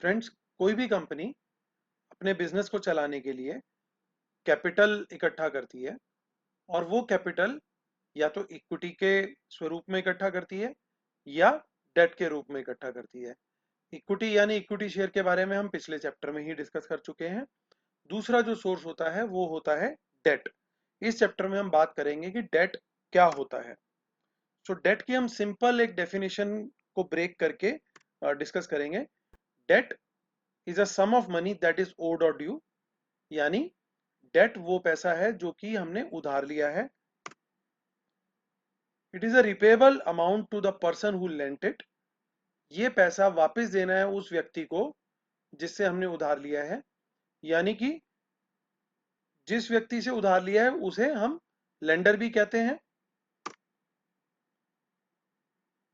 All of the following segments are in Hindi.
फ्रेंड्स, कोई भी कंपनी अपने बिजनेस को चलाने के लिए कैपिटल इकट्ठा करती है और वो कैपिटल या तो इक्विटी के स्वरूप में इकट्ठा करती है या डेट के रूप में इकट्ठा करती है। इक्विटी यानी इक्विटी शेयर के बारे में हम पिछले चैप्टर में ही डिस्कस कर चुके हैं। दूसरा जो सोर्स होता है वो होता है डेट। इस चैप्टर में हम बात करेंगे कि डेट क्या होता है। सो डेट की हम सिंपल एक डेफिनेशन को ब्रेक करके डिस्कस करेंगे। Debt is a sum of money that is owed or due, यानी डेट वो पैसा है जो कि हमने उधार लिया है। It is a repayable amount to the person who lent it. ये पैसा वापस देना है उस व्यक्ति को जिससे हमने उधार लिया है, यानी कि जिस व्यक्ति से उधार लिया है उसे हम लेंडर भी कहते हैं।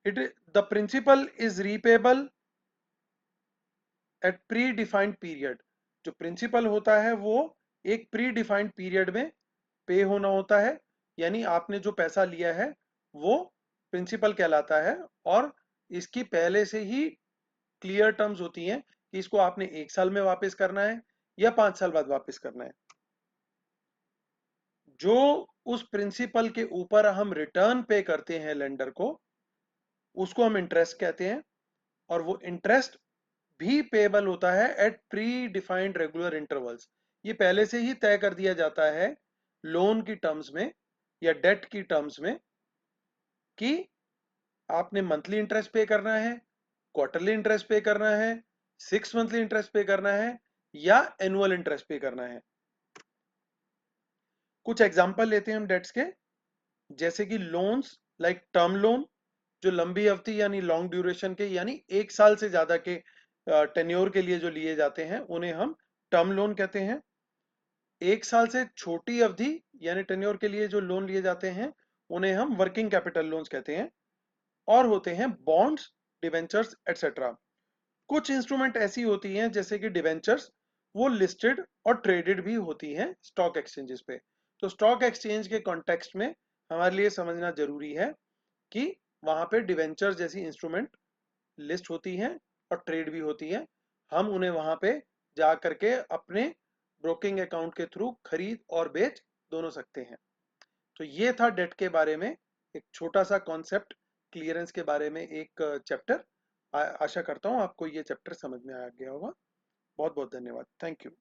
It the principal is repayable at predefined period. जो प्रिंसिपल होता है वो एक प्री डिफाइंड पीरियड में पे होना होता है, यानी आपने जो पैसा लिया है वो प्रिंसिपल कहलाता है और इसकी पहले से ही क्लियर टर्म्स होती हैं कि इसको आपने 1 साल में वापस करना है या 5 साल बाद वापस करना है। जो उस प्रिंसिपल के ऊपर हम रिटर्न पे करते हैं लेंडर को, उसको हम इंटरेस्ट कहते हैं और वो इंटरेस्ट भी पेबल होता है at predefined regular intervals. ये पहले से ही तय कर दिया जाता है लोन की टर्म्स में या डेट की टर्म्स में कि आपने मंथली इंटरेस्ट पे करना है, क्वार्टरली इंटरेस्ट पे करना है, 6 मंथली इंटरेस्ट पे करना है या एनुअल इंटरेस्ट पे करना है। कुछ एग्जांपल लेते हैं हम डेट्स के, जैसे कि लोन्स लाइक टर्म लोन, जो लंबी अवधि यानी लॉन्ग ड्यूरेशन के यानी 1 साल से ज्यादा के टेन्योर के लिए जो लिए जाते हैं उन्हें हम टर्म लोन कहते हैं। 1 साल से छोटी अवधि यानी टेन्योर के लिए जो लोन लिए जाते हैं उन्हें हम वर्किंग कैपिटल लोन्स कहते हैं। और होते हैं बॉन्ड्स, डिवेंचर्स एटसेट्रा। कुछ इंस्ट्रूमेंट ऐसी होती हैं जैसे कि डिवेंचर्स, वो लिस्टेड और ट्रेडेड भी होती हैं स्टॉक एक्सचेंजेस पे। तो स्टॉक एक्सचेंज के कॉन्टेक्स्ट में हमारे लिए समझना जरूरी है कि वहां पे डिवेंचर्स जैसी इंस्ट्रूमेंट लिस्ट होती हैं और ट्रेड भी होती है। हम उन्हें वहां पे जा करके अपने ब्रोकिंग अकाउंट के थ्रू खरीद और बेच दोनों सकते हैं। तो ये था डेट के बारे में एक छोटा सा कॉन्सेप्ट, क्लियरेंस के बारे में एक चैप्टर। आशा करता हूँ आपको ये चैप्टर समझ में आ गया होगा। बहुत बहुत धन्यवाद। Thank you.